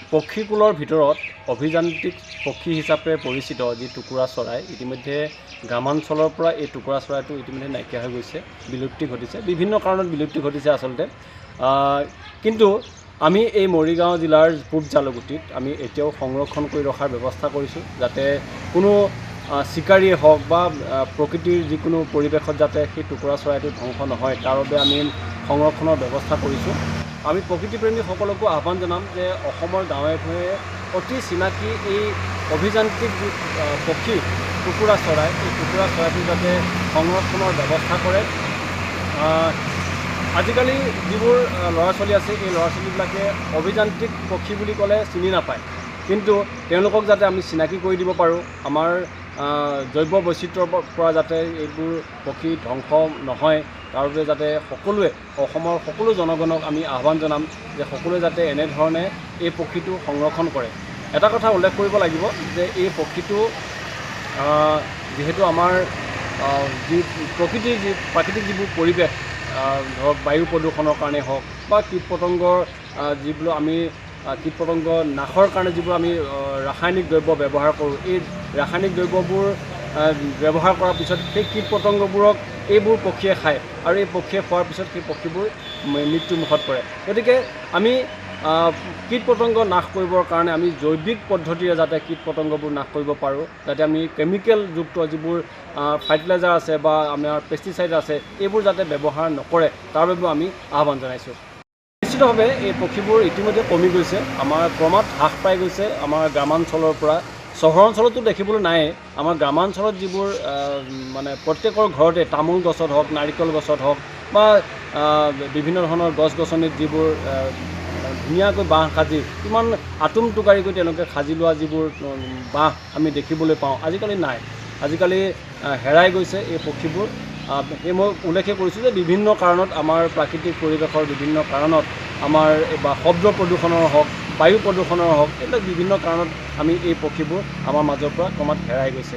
পক্ষীকুলৰ ভিতৰত অভিযান্ত্ৰিক পক্ষী হিচাপে পৰিচিত যি টুকুৰা চৰাই ইতিমধ্যে গ্ৰামাঞ্চলৰ পৰা এই টুকুৰা চৰাইটো ইতিমধ্যে নাইকিয়া হৈ গৈছে, বিলুপ্তি ঘটিছে। বিভিন্ন কাৰণত বিলুপ্তি ঘটিছে আচলতে, কিন্তু আমি এই মৰিগাঁও জিলাৰ পূব জালুগুটিত আমি এতিয়াও সংৰক্ষণ কৰি ৰখাৰ ব্যৱস্থা কৰিছোঁ, যাতে কোনো চিকাৰীয়ে হওক বা প্ৰকৃতিৰ যিকোনো পৰিৱেশত যাতে সেই টুকুৰা চৰাইটো ধ্বংস নহয়, তাৰ বাবে আমি সংৰক্ষণৰ ব্যৱস্থা কৰিছোঁ। আমি প্ৰকৃতিপ্ৰেমীসকলকো আহ্বান জনাম যে অসমৰ গাঁৱে ভূঞে অতি চিনাকি এই অভিযান্ত্ৰিক যি পক্ষী টুকুৰা চৰাই, এই টুকুৰা চৰাইটো যাতে সংৰক্ষণৰ ব্যৱস্থা কৰে। আজিকালি যিবোৰ ল'ৰা ছোৱালী আছে, এই ল'ৰা ছোৱালীবিলাকে অভিযান্ত্ৰিক পক্ষী বুলি ক'লে চিনি নাপায়, কিন্তু তেওঁলোকক যাতে আমি চিনাকি কৰি দিব পাৰোঁ, আমাৰ জৈৱ বৈচিত্ৰ্যৰ পৰা যাতে এইবোৰ পক্ষী ধ্বংস নহয়, তাৰ বাবে যাতে সকলোৱে অসমৰ সকলো জনগণক আমি আহ্বান জনাম যে সকলোৱে যাতে এনেধৰণে এই পক্ষীটো সংৰক্ষণ কৰে। এটা কথা উল্লেখ কৰিব লাগিব যে এই পক্ষীটো যিহেতু আমাৰ যি প্ৰকৃতিৰ যি প্ৰাকৃতিক যিবোৰ পৰিৱেশ, ধৰক বায়ু প্ৰদূষণৰ কাৰণে হওক বা কীট পতংগৰ যিবোৰ আমি কীট পতংগ নাশৰ কাৰণে যিবোৰ আমি ৰাসায়নিক দ্ৰব্য ব্যৱহাৰ কৰোঁ, এই ৰাসায়নিক দ্ৰব্যবোৰ ব্যৱহাৰ কৰাৰ পিছত সেই কীট পতংগবোৰক এইবোৰ পক্ষীয়ে খায় আৰু এই পক্ষীয়ে খোৱাৰ পিছত সেই পক্ষীবোৰ মৃত্যুমুখত পৰে। গতিকে আমি কীট পতংগ নাশ কৰিবৰ কাৰণে আমি জৈৱিক পদ্ধতিৰে যাতে কীট পতংগবোৰ নাশ কৰিব পাৰোঁ, যাতে আমি কেমিকেলযুক্ত যিবোৰ ফাৰ্টিলাইজাৰ আছে বা আমাৰ পেষ্টিচাইড আছে এইবোৰ যাতে ব্যৱহাৰ নকৰে, তাৰ বাবেও আমি আহ্বান জনাইছোঁ। নিশ্চিতভাৱে এই পক্ষীবোৰ ইতিমধ্যে কমি গৈছে, আমাৰ ক্ৰমাৎ হ্ৰাস পাই গৈছে আমাৰ গ্ৰামাঞ্চলৰ পৰা। চহৰ অঞ্চলতো দেখিবলৈ নায়েই, আমাৰ গ্ৰামাঞ্চলত যিবোৰ মানে প্ৰত্যেকৰ ঘৰতে তামোল গছত হওক, নাৰিকল গছত হওক বা বিভিন্ন ধৰণৰ গছ গছনিত যিবোৰ ধুনীয়াকৈ বাঁহ সাজি কিমান আটোম টোকাৰিকৈ তেওঁলোকে সাজি লোৱা যিবোৰ বাঁহ আমি দেখিবলৈ পাওঁ, আজিকালি নাই, আজিকালি হেৰাই গৈছে এই পক্ষীবোৰ। এই মই উল্লেখ কৰিছোঁ যে বিভিন্ন কাৰণত, আমাৰ প্ৰাকৃতিক পৰিৱেশৰ বিভিন্ন কাৰণত, আমাৰ বা শব্দ প্ৰদূষণৰ হওক, বায়ু প্ৰদূষণৰ হওক, এইবিলাক বিভিন্ন কাৰণত আমি এই পক্ষীবোৰ আমাৰ মাজৰ পৰা ক্ৰমাৎ হেৰাই গৈছে।